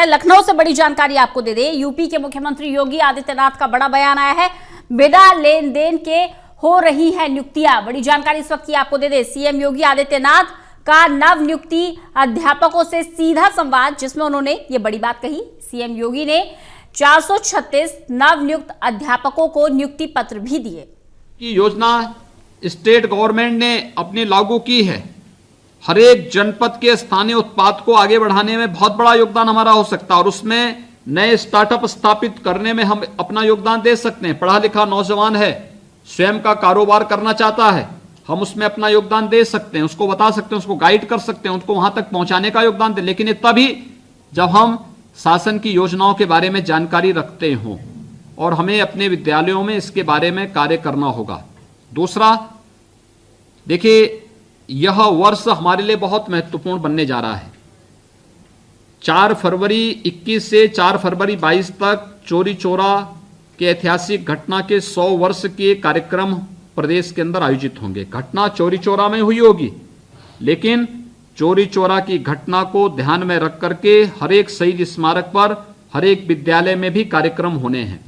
लखनऊ से बड़ी जानकारी आपको दे दें, यूपी के मुख्यमंत्री योगी आदित्यनाथ का बड़ा बयान आया है। बिना लेन देन के हो रही है नियुक्तियां। बड़ी जानकारी इस वक्त की आपको दे दें, सीएम योगी आदित्यनाथ का नव नियुक्ति अध्यापकों से सीधा संवाद, जिसमें उन्होंने ये बड़ी बात कही। सीएम योगी ने 436 नव नियुक्त अध्यापकों को नियुक्ति पत्र भी दिए। की योजना स्टेट गवर्नमेंट ने अपनी लागू की है। हर एक जनपद के स्थानीय उत्पाद को आगे बढ़ाने में बहुत बड़ा योगदान हमारा हो सकता है और उसमें नए स्टार्टअप स्थापित करने में हम अपना योगदान दे सकते हैं। पढ़ा लिखा नौजवान है, स्वयं का कारोबार करना चाहता है, हम उसमें अपना योगदान दे सकते हैं, उसको बता सकते हैं, उसको गाइड कर सकते हैं, उसको वहां तक पहुंचाने का योगदान दें। लेकिन ये तभी जब हम शासन की योजनाओं के बारे में जानकारी रखते हों और हमें अपने विद्यालयों में इसके बारे में कार्य करना होगा। दूसरा, देखिए, यह वर्ष हमारे लिए बहुत महत्वपूर्ण बनने जा रहा है। 4 फरवरी 21 से 4 फरवरी 22 तक चौरी चौरा के ऐतिहासिक घटना के 100 वर्ष के कार्यक्रम प्रदेश के अंदर आयोजित होंगे। घटना चौरी चौरा में हुई होगी, लेकिन चौरी चौरा की घटना को ध्यान में रख करके हर एक शहीद स्मारक पर हर एक विद्यालय में भी कार्यक्रम होने हैं।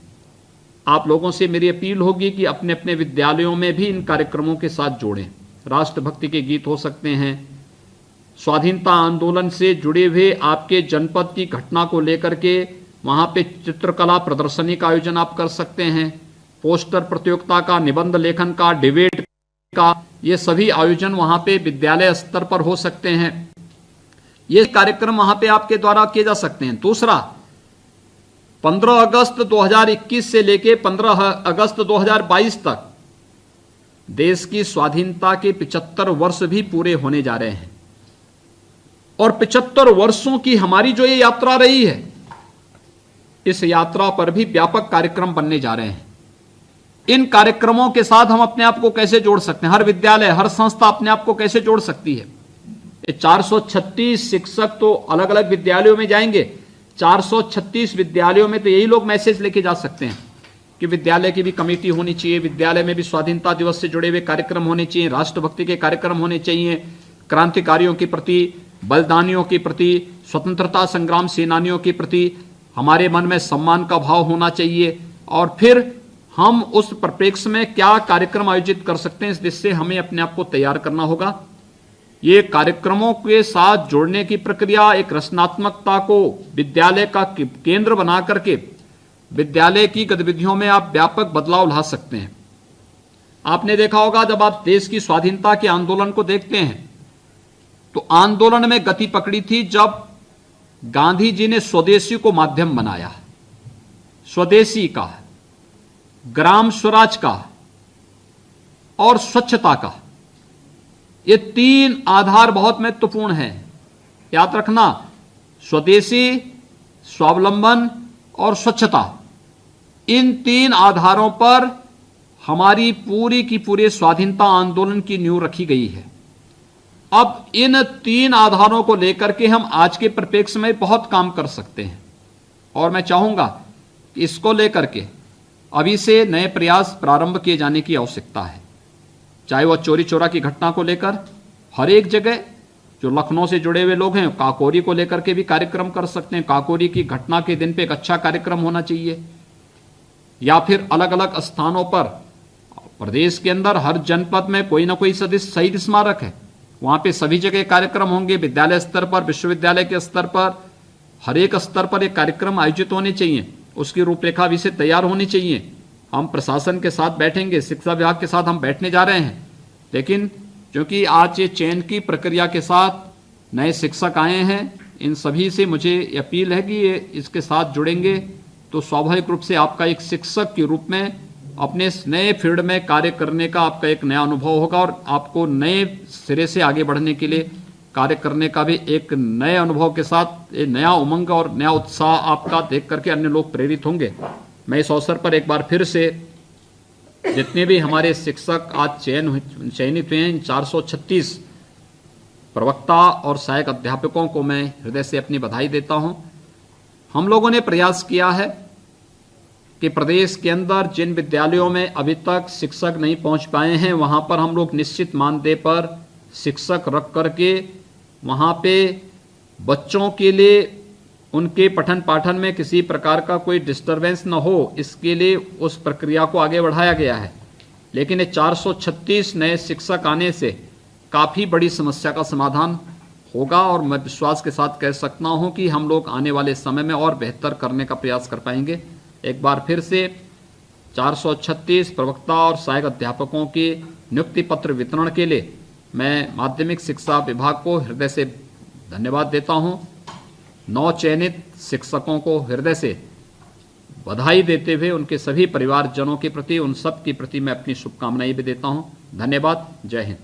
आप लोगों से मेरी अपील होगी कि अपने अपने विद्यालयों में भी इन कार्यक्रमों के साथ जोड़ें। राष्ट्रभक्ति के गीत हो सकते हैं, स्वाधीनता आंदोलन से जुड़े हुए आपके जनपद की घटना को लेकर के वहां पे चित्रकला प्रदर्शनी का आयोजन आप कर सकते हैं, पोस्टर प्रतियोगिता का, निबंध लेखन का, डिबेट का, ये सभी आयोजन वहां पे विद्यालय स्तर पर हो सकते हैं। ये कार्यक्रम वहां पे आपके द्वारा किए जा सकते हैं। दूसरा, 15 अगस्त 2021 से लेके 15 अगस्त 2022 तक देश की स्वाधीनता के 75 वर्ष भी पूरे होने जा रहे हैं और 75 वर्षों की हमारी जो ये यात्रा रही है, इस यात्रा पर भी व्यापक कार्यक्रम बनने जा रहे हैं। इन कार्यक्रमों के साथ हम अपने आप को कैसे जोड़ सकते हैं? हर विद्यालय, हर संस्था अपने आप को कैसे जोड़ सकती है? ये 436 शिक्षक तो अलग अलग विद्यालयों में जाएंगे। 436 विद्यालयों में तो यही लोग मैसेज लेके जा सकते हैं कि विद्यालय की भी कमेटी होनी चाहिए, विद्यालय में भी स्वाधीनता दिवस से जुड़े हुए कार्यक्रम होने चाहिए, राष्ट्रभक्ति के कार्यक्रम होने चाहिए, क्रांतिकारियों के प्रति, बलिदानियों के प्रति, स्वतंत्रता संग्राम सेनानियों के प्रति हमारे मन में सम्मान का भाव होना चाहिए। और फिर हम उस परिप्रेक्ष्य में क्या कार्यक्रम आयोजित कर सकते हैं, इस दिशा से हमें अपने आप को तैयार करना होगा। ये कार्यक्रमों के साथ जोड़ने की प्रक्रिया एक रचनात्मकता को विद्यालय का केंद्र बना करके विद्यालय की गतिविधियों में आप व्यापक बदलाव ला सकते हैं। आपने देखा होगा, जब आप देश की स्वाधीनता के आंदोलन को देखते हैं तो आंदोलन में गति पकड़ी थी जब गांधी जी ने स्वदेशी को माध्यम बनाया। स्वदेशी का, ग्राम स्वराज का और स्वच्छता का, ये 3 आधार बहुत महत्वपूर्ण हैं। याद रखना, स्वदेशी, स्वावलंबन और स्वच्छता, इन 3 आधारों पर हमारी पूरी की पूरी स्वाधीनता आंदोलन की नींव रखी गई है। अब इन 3 आधारों को लेकर के हम आज के परिप्रेक्ष्य में बहुत काम कर सकते हैं और मैं चाहूंगा कि इसको लेकर के अभी से नए प्रयास प्रारंभ किए जाने की आवश्यकता है। चाहे वह चौरी चौरा की घटना को लेकर हर एक जगह, जो लखनऊ से जुड़े हुए लोग हैं, काकोरी को लेकर के भी कार्यक्रम कर सकते हैं। काकोरी की घटना के दिन पे एक अच्छा कार्यक्रम होना चाहिए। या फिर अलग अलग स्थानों पर प्रदेश के अंदर हर जनपद में कोई ना कोई शहीद स्मारक है, वहां पे सभी जगह कार्यक्रम होंगे। विद्यालय स्तर पर, विश्वविद्यालय के स्तर पर, हर एक स्तर पर एक कार्यक्रम आयोजित होने चाहिए। उसकी रूपरेखा भी से तैयार होनी चाहिए। हम प्रशासन के साथ बैठेंगे, शिक्षा विभाग के साथ हम बैठने जा रहे हैं, लेकिन क्योंकि आज ये चयन की प्रक्रिया के साथ नए शिक्षक आए हैं, इन सभी से मुझे अपील है कि ये इसके साथ जुड़ेंगे तो स्वाभाविक रूप से आपका एक शिक्षक के रूप में अपने इस नए फील्ड में कार्य करने का आपका एक नया अनुभव होगा और आपको नए सिरे से आगे बढ़ने के लिए कार्य करने का भी एक नए अनुभव के साथ एक नया उमंग और नया उत्साह आपका देख करके अन्य लोग प्रेरित होंगे। मैं इस अवसर पर एक बार फिर से जितने भी हमारे शिक्षक आज चयनित हुए हैं, इन 436 प्रवक्ता और सहायक अध्यापकों को मैं हृदय से अपनी बधाई देता हूं। हम लोगों ने प्रयास किया है कि प्रदेश के अंदर जिन विद्यालयों में अभी तक शिक्षक नहीं पहुंच पाए हैं, वहां पर हम लोग निश्चित मानदेय पर शिक्षक रख करके वहां पे बच्चों के लिए उनके पठन पाठन में किसी प्रकार का कोई डिस्टरबेंस न हो, इसके लिए उस प्रक्रिया को आगे बढ़ाया गया है। लेकिन ये 436 नए शिक्षक आने से काफ़ी बड़ी समस्या का समाधान होगा और मैं विश्वास के साथ कह सकता हूं कि हम लोग आने वाले समय में और बेहतर करने का प्रयास कर पाएंगे। एक बार फिर से 436 प्रवक्ता और सहायक अध्यापकों के नियुक्ति पत्र वितरण के लिए मैं माध्यमिक शिक्षा विभाग को हृदय से धन्यवाद देता हूं। 9 चयनित शिक्षकों को हृदय से बधाई देते हुए उनके सभी परिवारजनों के प्रति, उन सब के प्रति मैं अपनी शुभकामनाएं भी देता हूं। धन्यवाद। जय हिंद।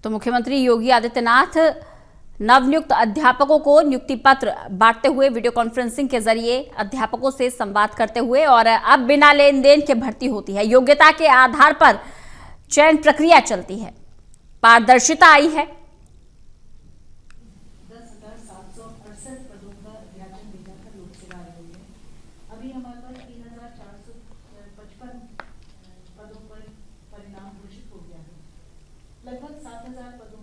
तो मुख्यमंत्री योगी आदित्यनाथ नवनियुक्त अध्यापकों को नियुक्ति पत्र बांटते हुए वीडियो कॉन्फ्रेंसिंग के जरिए अध्यापकों से संवाद करते हुए, और अब बिना लेन देन के भर्ती होती है, योग्यता के आधार पर चयन प्रक्रिया चलती है, पारदर्शिता आई है। 10,768 पदों का अध्यापन भेजा था लोक सेवा आयोग ने। अभी हमारे पास 3,455 पदों पर परिणाम घोषित हो गया है। लगभग 7,000 पदों